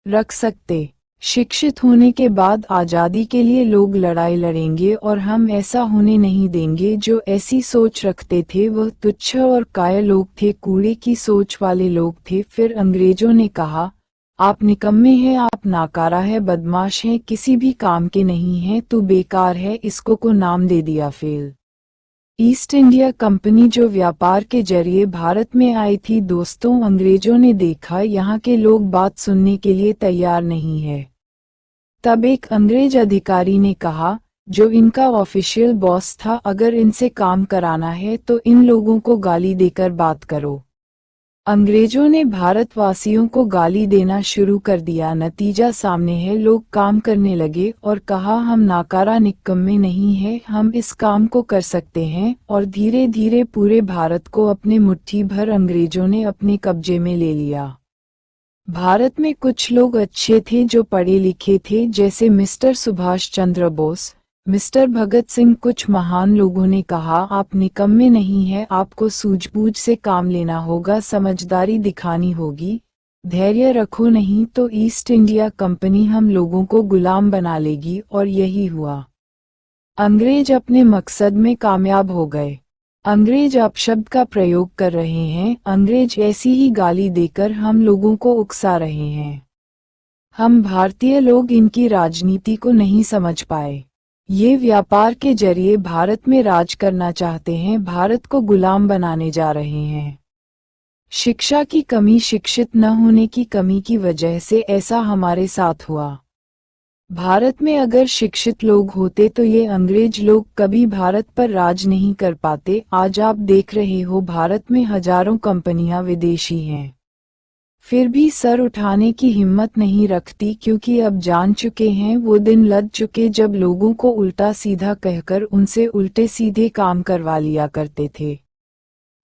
रख सकते। शिक्षित होने के बाद आज़ादी के लिए लोग लड़ाई लड़ेंगे और हम ऐसा होने नहीं देंगे। जो ऐसी सोच रखते थे वह तुच्छ और कायर लोग थे, कूड़े की सोच वाले लोग थे। फिर अंग्रेजों ने कहा, आप निकम्मे हैं, आप नाकारा है, बदमाश हैं, किसी भी काम के नहीं हैं, तू बेकार है। इसको को नाम दे दिया फेल। ईस्ट इंडिया कंपनी जो व्यापार के जरिए भारत में आई थी। दोस्तों, अंग्रेजों ने देखा यहाँ के लोग बात सुनने के लिए तैयार नहीं है। तब एक अंग्रेज अधिकारी ने कहा, जो इनका ऑफिशियल बॉस था, अगर इनसे काम कराना है तो इन लोगों को गाली देकर बात करो। अंग्रेजों ने भारतवासियों को गाली देना शुरू कर दिया। नतीजा सामने है, लोग काम करने लगे और कहा, हम नाकारा निकम्मे नहीं हैं, हम इस काम को कर सकते हैं। और धीरे धीरे पूरे भारत को अपने मुट्ठी भर अंग्रेजों ने अपने कब्जे में ले लिया। भारत में कुछ लोग अच्छे थे जो पढ़े लिखे थे, जैसे मिस्टर सुभाष चंद्र बोस, मिस्टर भगत सिंह। कुछ महान लोगों ने कहा, आप निकम्मे नहीं हैं, आपको सूझबूझ से काम लेना होगा, समझदारी दिखानी होगी, धैर्य रखो, नहीं तो ईस्ट इंडिया कंपनी हम लोगों को गुलाम बना लेगी। और यही हुआ। अंग्रेज अपने मकसद में कामयाब हो गए। अंग्रेज अपशब्द का प्रयोग कर रहे हैं, अंग्रेज ऐसी ही गाली देकर हम लोगों को उकसा रहे हैं। हम भारतीय लोग इनकी राजनीति को नहीं समझ पाए। ये व्यापार के जरिए भारत में राज करना चाहते हैं, भारत को गुलाम बनाने जा रहे हैं। शिक्षा की कमी, शिक्षित न होने की कमी की वजह से ऐसा हमारे साथ हुआ। भारत में अगर शिक्षित लोग होते तो ये अंग्रेज लोग कभी भारत पर राज नहीं कर पाते। आज आप देख रहे हो, भारत में हजारों कंपनियां विदेशी हैं, फिर भी सर उठाने की हिम्मत नहीं रखती, क्योंकि अब जान चुके हैं, वो दिन लद चुके जब लोगों को उल्टा सीधा कहकर उनसे उल्टे सीधे काम करवा लिया करते थे।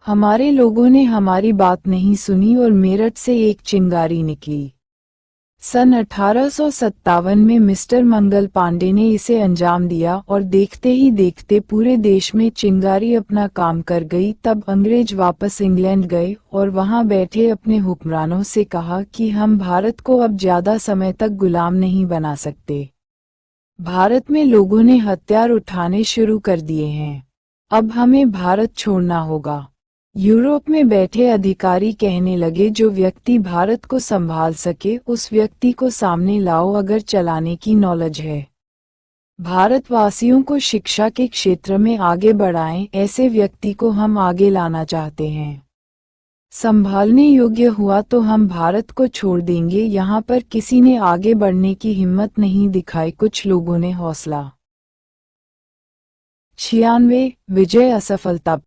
हमारे लोगों ने हमारी बात नहीं सुनी और मेरठ से एक चिंगारी निकली। सन 1857 में मिस्टर मंगल पांडे ने इसे अंजाम दिया और देखते ही देखते पूरे देश में चिंगारी अपना काम कर गई। तब अंग्रेज वापस इंग्लैंड गए और वहां बैठे अपने हुक्मरानों से कहा कि हम भारत को अब ज्यादा समय तक गुलाम नहीं बना सकते। भारत में लोगों ने हथियार उठाने शुरू कर दिए हैं, अब हमें भारत छोड़ना होगा। यूरोप में बैठे अधिकारी कहने लगे, जो व्यक्ति भारत को संभाल सके उस व्यक्ति को सामने लाओ, अगर चलाने की नॉलेज है। भारतवासियों को शिक्षा के क्षेत्र में आगे बढ़ाएं, ऐसे व्यक्ति को हम आगे लाना चाहते हैं। संभालने योग्य हुआ तो हम भारत को छोड़ देंगे। यहाँ पर किसी ने आगे बढ़ने की हिम्मत नहीं दिखाई, कुछ लोगों ने हौसला 96 विजय असफलता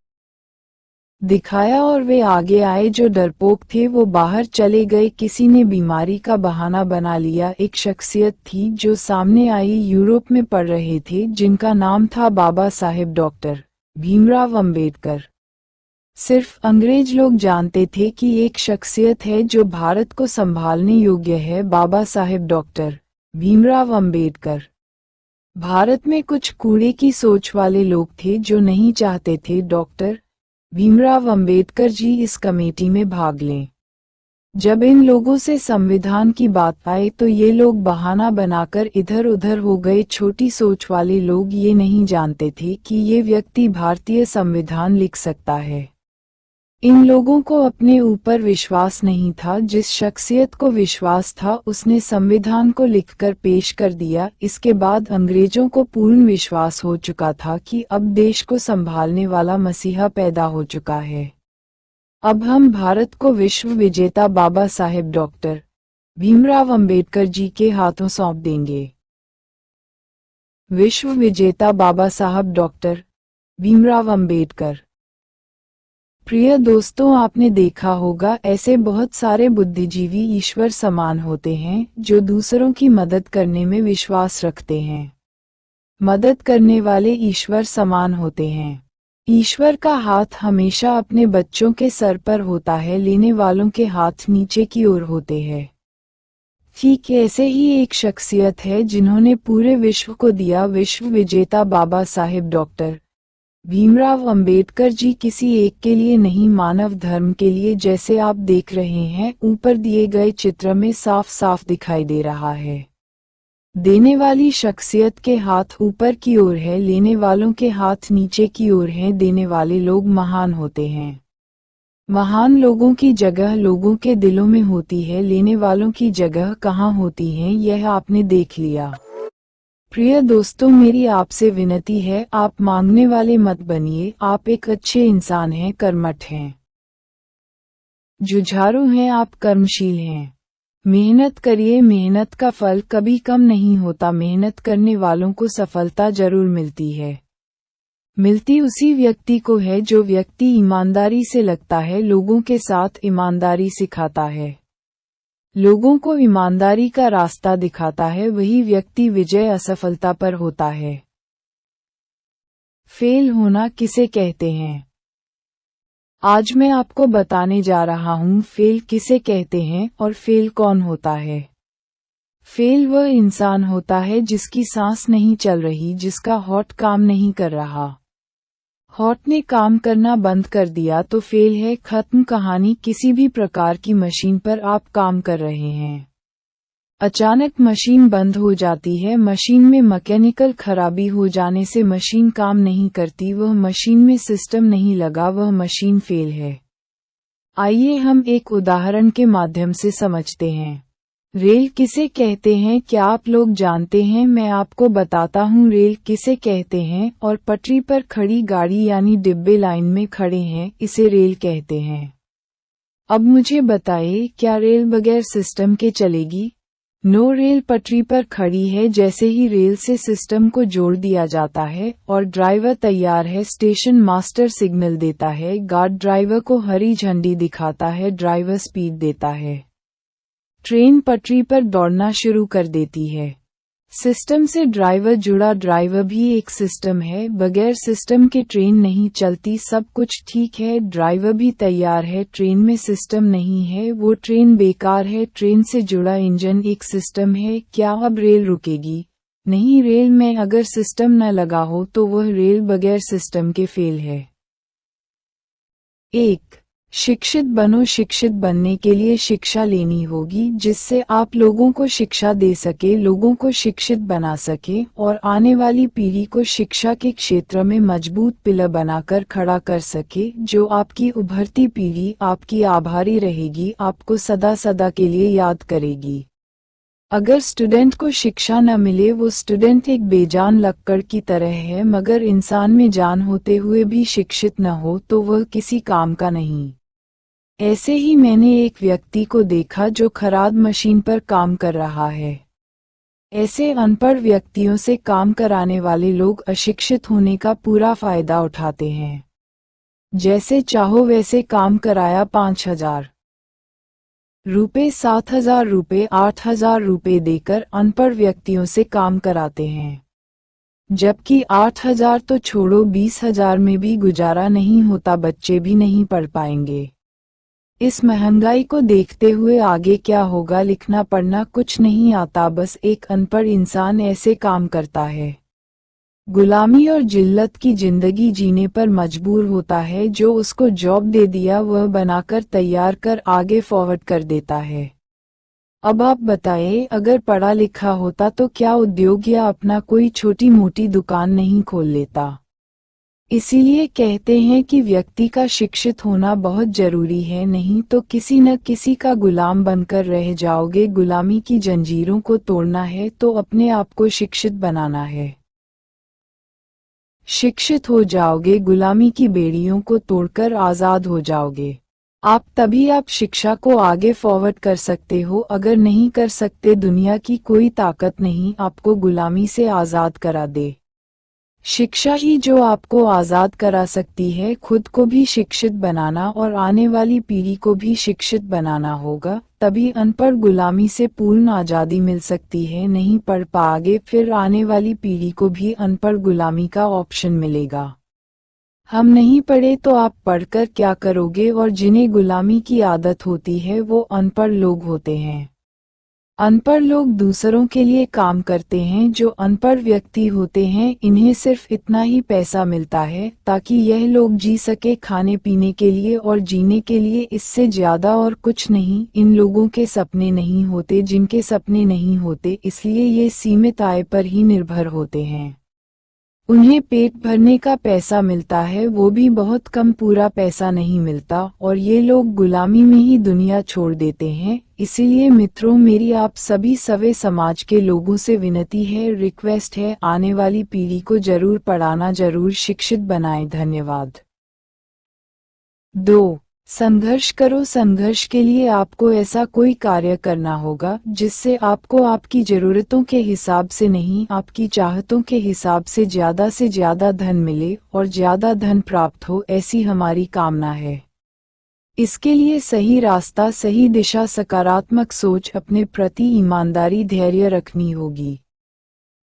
दिखाया और वे आगे आए। जो डरपोक थे वो बाहर चले गए, किसी ने बीमारी का बहाना बना लिया। एक शख्सियत थी जो सामने आई, यूरोप में पढ़ रहे थे, जिनका नाम था बाबा साहेब डॉक्टर भीमराव अंबेडकर। सिर्फ अंग्रेज लोग जानते थे कि एक शख्सियत है जो भारत को संभालने योग्य है, बाबा साहेब डॉक्टर भीमराव अंबेडकर। भारत में कुछ कूड़े की सोच वाले लोग थे जो नहीं चाहते थे डॉक्टर भीमराव अंबेडकर जी इस कमेटी में भाग लें। जब इन लोगों से संविधान की बात आई तो ये लोग बहाना बनाकर इधर उधर हो गए। छोटी सोच वाले लोग ये नहीं जानते थे कि ये व्यक्ति भारतीय संविधान लिख सकता है। इन लोगों को अपने ऊपर विश्वास नहीं था। जिस शख्सियत को विश्वास था उसने संविधान को लिखकर पेश कर दिया। इसके बाद अंग्रेजों को पूर्ण विश्वास हो चुका था कि अब देश को संभालने वाला मसीहा पैदा हो चुका है। अब हम भारत को विश्व विजेता बाबा साहेब डॉक्टर भीमराव अंबेडकर जी के हाथों सौंप देंगे। विश्व विजेता बाबा साहब डॉक्टर भीमराव अंबेडकर। प्रिय दोस्तों, आपने देखा होगा ऐसे बहुत सारे बुद्धिजीवी ईश्वर समान होते हैं जो दूसरों की मदद करने में विश्वास रखते हैं। मदद करने वाले ईश्वर समान होते हैं। ईश्वर का हाथ हमेशा अपने बच्चों के सर पर होता है, लेने वालों के हाथ नीचे की ओर होते हैं। ठीक ऐसे ही एक शख्सियत है जिन्होंने पूरे विश्व को दिया, विश्व विजेता बाबा साहेब डॉक्टर भीमराव अंबेडकर जी किसी एक के लिए नहीं, मानव धर्म के लिए। जैसे आप देख रहे हैं, ऊपर दिए गए चित्र में साफ साफ दिखाई दे रहा है। देने वाली शख्सियत के हाथ ऊपर की ओर है, लेने वालों के हाथ नीचे की ओर हैं। देने वाले लोग महान होते हैं। महान लोगों की जगह लोगों के दिलों में होती है, लेने वालों की जगह कहाँ होती है, यह आपने देख लिया। प्रिय दोस्तों, मेरी आपसे विनती है, आप मांगने वाले मत बनिए। आप एक अच्छे इंसान हैं, कर्मठ हैं, जुझारू हैं, आप कर्मशील हैं। मेहनत करिए, मेहनत का फल कभी कम नहीं होता। मेहनत करने वालों को सफलता जरूर मिलती है। मिलती उसी व्यक्ति को है जो व्यक्ति ईमानदारी से लगता है, लोगों के साथ ईमानदारी सिखाता है, लोगों को ईमानदारी का रास्ता दिखाता है। वही व्यक्ति विजय असफलता पर होता है। फेल होना किसे कहते हैं? आज मैं आपको बताने जा रहा हूँ फेल किसे कहते हैं और फेल कौन होता है। फेल वह इंसान होता है जिसकी सांस नहीं चल रही, जिसका हार्ट काम नहीं कर रहा। हार्ट ने काम करना बंद कर दिया तो फेल है, खत्म कहानी। किसी भी प्रकार की मशीन पर आप काम कर रहे हैं, अचानक मशीन बंद हो जाती है, मशीन में मैकेनिकल खराबी हो जाने से मशीन काम नहीं करती, वह मशीन में सिस्टम नहीं लगा, वह मशीन फेल है। आइए हम एक उदाहरण के माध्यम से समझते हैं। रेल किसे कहते हैं, क्या आप लोग जानते हैं? मैं आपको बताता हूँ रेल किसे कहते हैं। और पटरी पर खड़ी गाड़ी यानी डिब्बे लाइन में खड़े हैं, इसे रेल कहते हैं। अब मुझे बताइए, क्या रेल बगैर सिस्टम के चलेगी? नो, रेल पटरी पर खड़ी है, जैसे ही रेल से सिस्टम को जोड़ दिया जाता है और ड्राइवर तैयार है, स्टेशन मास्टर सिग्नल देता है, गार्ड ड्राइवर को हरी झंडी दिखाता है, ड्राइवर स्पीड देता है, ट्रेन पटरी पर दौड़ना शुरू कर देती है। सिस्टम से ड्राइवर जुड़ा, ड्राइवर भी एक सिस्टम है, बगैर सिस्टम के ट्रेन नहीं चलती। सब कुछ ठीक है, ड्राइवर भी तैयार है, ट्रेन में सिस्टम नहीं है, वो ट्रेन बेकार है। ट्रेन से जुड़ा इंजन एक सिस्टम है, क्या अब रेल रुकेगी? नहीं, रेल में अगर सिस्टम न लगा हो तो वह रेल बगैर सिस्टम के फेल है। 1. शिक्षित बनो। शिक्षित बनने के लिए शिक्षा लेनी होगी, जिससे आप लोगों को शिक्षा दे सके, लोगों को शिक्षित बना सके और आने वाली पीढ़ी को शिक्षा के क्षेत्र में मजबूत पिलर बनाकर खड़ा कर सके, जो आपकी उभरती पीढ़ी आपकी आभारी रहेगी, आपको सदा सदा के लिए याद करेगी। अगर स्टूडेंट को शिक्षा न मिले, वो स्टूडेंट एक बेजान लक्कड़ की तरह है, मगर इंसान में जान होते हुए भी शिक्षित न हो तो वह किसी काम का नहीं। ऐसे ही मैंने एक व्यक्ति को देखा जो खराद मशीन पर काम कर रहा है। ऐसे अनपढ़ व्यक्तियों से काम कराने वाले लोग अशिक्षित होने का पूरा फायदा उठाते हैं। जैसे चाहो वैसे काम कराया, 5,000 रुपए, 7,000 रुपए, 8,000 रुपए देकर अनपढ़ व्यक्तियों से काम कराते हैं। जबकि 8,000 तो छोड़ो, 20,000 में भी गुजारा नहीं होता, बच्चे भी नहीं पढ़ पाएंगे। इस महंगाई को देखते हुए आगे क्या होगा? लिखना पढ़ना कुछ नहीं आता, बस एक अनपढ़ इंसान ऐसे काम करता है। गुलामी और जिल्लत की जिंदगी जीने पर मजबूर होता है। जो उसको जॉब दे दिया वह बनाकर तैयार कर आगे फॉरवर्ड कर देता है। अब आप बताइए, अगर पढ़ा लिखा होता तो क्या उद्योग या अपना कोई छोटी मोटी दुकान नहीं खोल लेता? इसीलिए कहते हैं कि व्यक्ति का शिक्षित होना बहुत जरूरी है, नहीं तो किसी न किसी का गुलाम बनकर रह जाओगे। गुलामी की जंजीरों को तोड़ना है तो अपने आप को शिक्षित बनाना है। शिक्षित हो जाओगे, गुलामी की बेड़ियों को तोड़कर आजाद हो जाओगे। तभी आप शिक्षा को आगे फॉरवर्ड कर सकते हो। अगर नहीं कर सकते, दुनिया की कोई ताकत नहीं आपको गुलामी से आजाद करा दे। शिक्षा ही जो आपको आजाद करा सकती है। खुद को भी शिक्षित बनाना और आने वाली पीढ़ी को भी शिक्षित बनाना होगा, तभी अनपढ़ गुलामी से पूर्ण आज़ादी मिल सकती है। नहीं पढ़ पाओगे, फिर आने वाली पीढ़ी को भी अनपढ़ गुलामी का ऑप्शन मिलेगा। हम नहीं पढ़े तो आप पढ़कर क्या करोगे? और जिन्हें गुलामी की आदत होती है वो अनपढ़ लोग होते हैं। अनपढ़ लोग दूसरों के लिए काम करते हैं। जो अनपढ़ व्यक्ति होते हैं इन्हें सिर्फ इतना ही पैसा मिलता है ताकि यह लोग जी सके, खाने पीने के लिए और जीने के लिए, इससे ज्यादा और कुछ नहीं। इन लोगों के सपने नहीं होते, जिनके सपने नहीं होते, इसलिए ये सीमित आय पर ही निर्भर होते हैं। उन्हें पेट भरने का पैसा मिलता है, वो भी बहुत कम, पूरा पैसा नहीं मिलता, और ये लोग गुलामी में ही दुनिया छोड़ देते हैं। इसीलिए मित्रों, मेरी आप सभी सवे समाज के लोगों से विनती है, रिक्वेस्ट है, आने वाली पीढ़ी को जरूर पढ़ाना, जरूर शिक्षित बनाएं। धन्यवाद। 2. संघर्ष करो। संघर्ष के लिए आपको ऐसा कोई कार्य करना होगा जिससे आपको आपकी जरूरतों के हिसाब से नहीं, आपकी चाहतों के हिसाब से ज्यादा धन मिले और ज्यादा धन प्राप्त हो, ऐसी हमारी कामना है। इसके लिए सही रास्ता, सही दिशा, सकारात्मक सोच, अपने प्रति ईमानदारी, धैर्य रखनी होगी।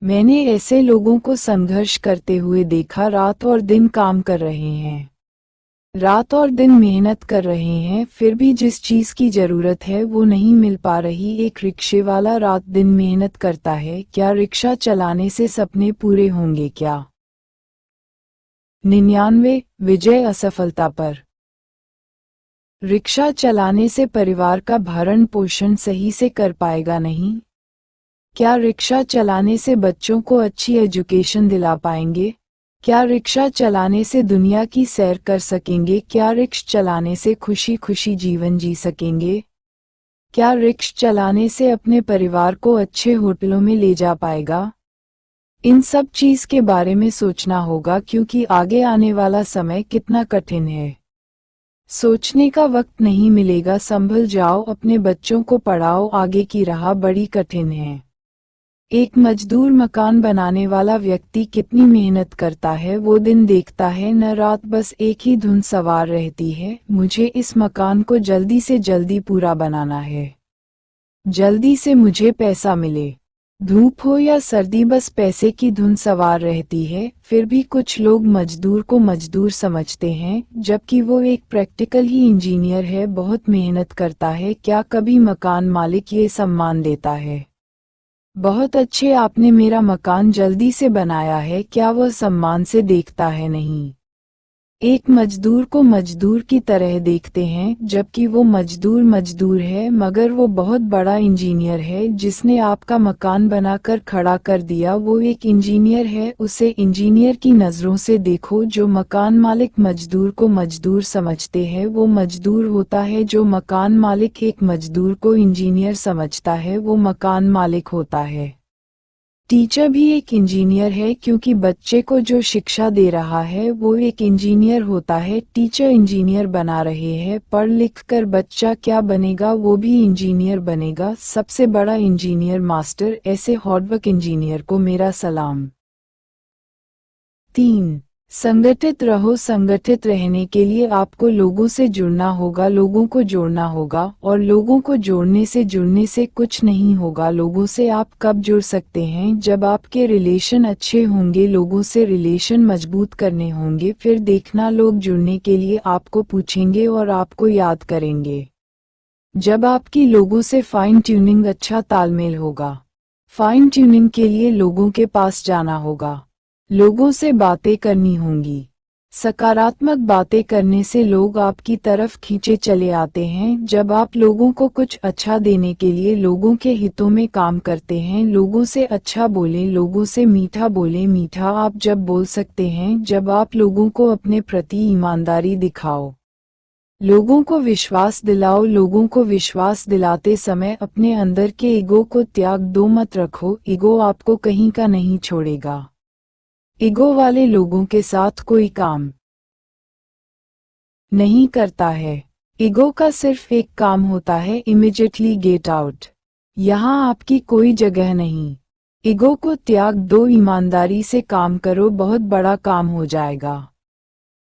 मैंने ऐसे लोगों को संघर्ष करते हुए देखा, रात और दिन काम कर रहे हैं, रात और दिन मेहनत कर रहे हैं, फिर भी जिस चीज की जरूरत है वो नहीं मिल पा रही। एक रिक्शे वाला रात दिन मेहनत करता है, क्या रिक्शा चलाने से सपने पूरे होंगे क्या? 99 विजय असफलता पर। रिक्शा चलाने से परिवार का भरण पोषण सही से कर पाएगा नहीं? क्या रिक्शा चलाने से बच्चों को अच्छी एजुकेशन दिला पाएंगे? क्या रिक्शा चलाने से दुनिया की सैर कर सकेंगे? क्या रिक्शा चलाने से खुशी खुशी जीवन जी सकेंगे? क्या रिक्शा चलाने से अपने परिवार को अच्छे होटलों में ले जा पाएगा? इन सब चीज के बारे में सोचना होगा, क्योंकि आगे आने वाला समय कितना कठिन है। सोचने का वक्त नहीं मिलेगा। संभल जाओ, अपने बच्चों को पढ़ाओ, आगे की राह बड़ी कठिन है। एक मजदूर, मकान बनाने वाला व्यक्ति कितनी मेहनत करता है, वो दिन देखता है न रात, बस एक ही धुन सवार रहती है, मुझे इस मकान को जल्दी से जल्दी पूरा बनाना है, जल्दी से मुझे पैसा मिले। धूप हो या सर्दी, बस पैसे की धुन सवार रहती है। फिर भी कुछ लोग मजदूर को मजदूर समझते हैं, जबकि वो एक प्रैक्टिकल ही इंजीनियर है, बहुत मेहनत करता है। क्या कभी मकान मालिक ये सम्मान देता है? बहुत अच्छे, आपने मेरा मकान जल्दी से बनाया है, क्या वह सम्मान से देखता है? नहीं। एक मजदूर को मजदूर की तरह देखते हैं, जबकि वो मजदूर मजदूर है, मगर वो बहुत बड़ा इंजीनियर है। जिसने आपका मकान बनाकर खड़ा कर दिया वो एक इंजीनियर है, उसे इंजीनियर की नज़रों से देखो। जो मकान मालिक मजदूर को मजदूर समझते हैं वो मजदूर होता है, जो मकान मालिक एक मजदूर को इंजीनियर समझता है वो मकान मालिक होता है। टीचर भी एक इंजीनियर है, क्योंकि बच्चे को जो शिक्षा दे रहा है वो एक इंजीनियर होता है। टीचर इंजीनियर बना रहे हैं, पढ़ लिख कर बच्चा क्या बनेगा? वो भी इंजीनियर बनेगा, सबसे बड़ा इंजीनियर, मास्टर। ऐसे हार्डवर्क इंजीनियर को मेरा सलाम। 3. संगठित रहो। संगठित रहने के लिए आपको लोगों से जुड़ना होगा, लोगों को जोड़ना होगा, और लोगों को जुड़ने से कुछ नहीं होगा। लोगों से आप कब जुड़ सकते हैं? जब आपके रिलेशन अच्छे होंगे, लोगों से रिलेशन मजबूत करने होंगे, फिर देखना लोग जुड़ने के लिए आपको पूछेंगे और आपको याद करेंगे। जब आपकी लोगों से फाइन ट्यूनिंग, अच्छा तालमेल होगा। फाइन ट्यूनिंग के लिए लोगों के पास जाना होगा, लोगों से बातें करनी होंगी। सकारात्मक बातें करने से लोग आपकी तरफ खींचे चले आते हैं। जब आप लोगों को कुछ अच्छा देने के लिए लोगों के हितों में काम करते हैं, लोगों से अच्छा बोलें, लोगों से मीठा बोलें। मीठा आप जब बोल सकते हैं जब आप लोगों को अपने प्रति ईमानदारी दिखाओ, लोगों को विश्वास दिलाओ। लोगों को विश्वास दिलाते समय अपने अंदर के ईगो को त्याग दो, मत रखो। ईगो आपको कहीं का नहीं छोड़ेगा। ईगो वाले लोगों के साथ कोई काम नहीं करता है। ईगो का सिर्फ एक काम होता है, इमीडिएटली गेट आउट। यहाँ आपकी कोई जगह नहीं। ईगो को त्याग दो, ईमानदारी से काम करो, बहुत बड़ा काम हो जाएगा।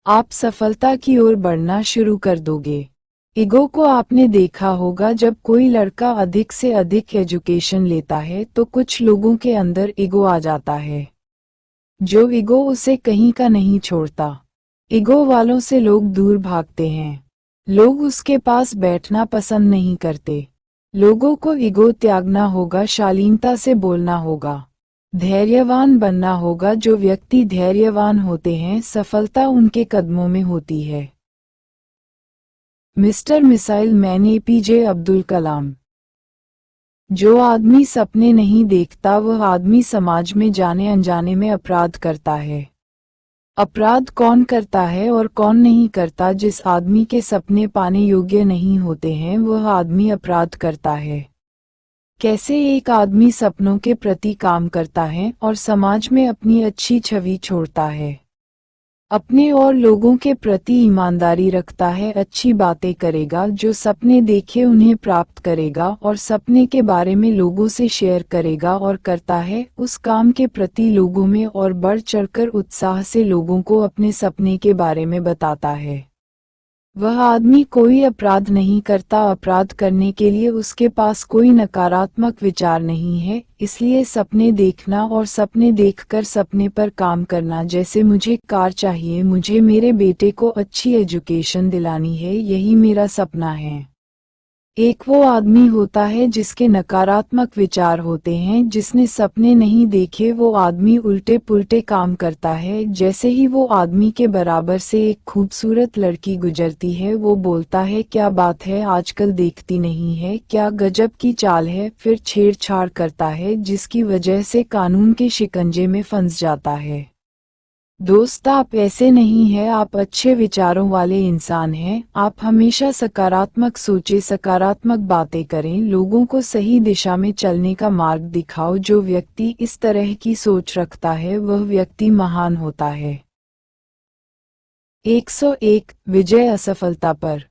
आप सफलता की ओर बढ़ना शुरू कर दोगे। ईगो को आपने देखा होगा, जब कोई लड़का अधिक से अधिक एजुकेशन लेता है तो कुछ लोगों के अंदर ईगो आ जाता है, जो ईगो उसे कहीं का नहीं छोड़ता। ईगो वालों से लोग दूर भागते हैं, लोग उसके पास बैठना पसंद नहीं करते। लोगों को ईगो त्यागना होगा, शालीनता से बोलना होगा, धैर्यवान बनना होगा। जो व्यक्ति धैर्यवान होते हैं सफलता उनके कदमों में होती है। Mister missile man APJ Abdul Kalam. जो आदमी सपने नहीं देखता वह आदमी समाज में जाने अनजाने में अपराध करता है। अपराध कौन करता है और कौन नहीं करता? जिस आदमी के सपने पाने योग्य नहीं होते हैं वह आदमी अपराध करता है। कैसे एक आदमी सपनों के प्रति काम करता है और समाज में अपनी अच्छी छवि छोड़ता है, अपने और लोगों के प्रति ईमानदारी रखता है, अच्छी बातें करेगा, जो सपने देखे उन्हें प्राप्त करेगा और सपने के बारे में लोगों से शेयर करेगा और करता है उस काम के प्रति लोगों में और बढ़ चढ़कर उत्साह से लोगों को अपने सपने के बारे में बताता है, वह आदमी कोई अपराध नहीं करता। अपराध करने के लिए उसके पास कोई नकारात्मक विचार नहीं है। इसलिए सपने देखना और सपने देखकर सपने पर काम करना, जैसे मुझे कार चाहिए, मुझे मेरे बेटे को अच्छी एजुकेशन दिलानी है, यही मेरा सपना है। एक वो आदमी होता है जिसके नकारात्मक विचार होते हैं, जिसने सपने नहीं देखे वो आदमी उल्टे पुल्टे काम करता है। जैसे ही वो आदमी के बराबर से एक खूबसूरत लड़की गुजरती है वो बोलता है क्या बात है, आजकल देखती नहीं है, क्या गजब की चाल है, फिर छेड़छाड़ करता है जिसकी वजह से कानून के शिकंजे में फंस जाता है। दोस्त आप ऐसे नहीं हैं, आप अच्छे विचारों वाले इंसान हैं। आप हमेशा सकारात्मक सोचे, सकारात्मक बातें करें, लोगों को सही दिशा में चलने का मार्ग दिखाओ। जो व्यक्ति इस तरह की सोच रखता है वह व्यक्ति महान होता है। 101 विजय असफलता पर।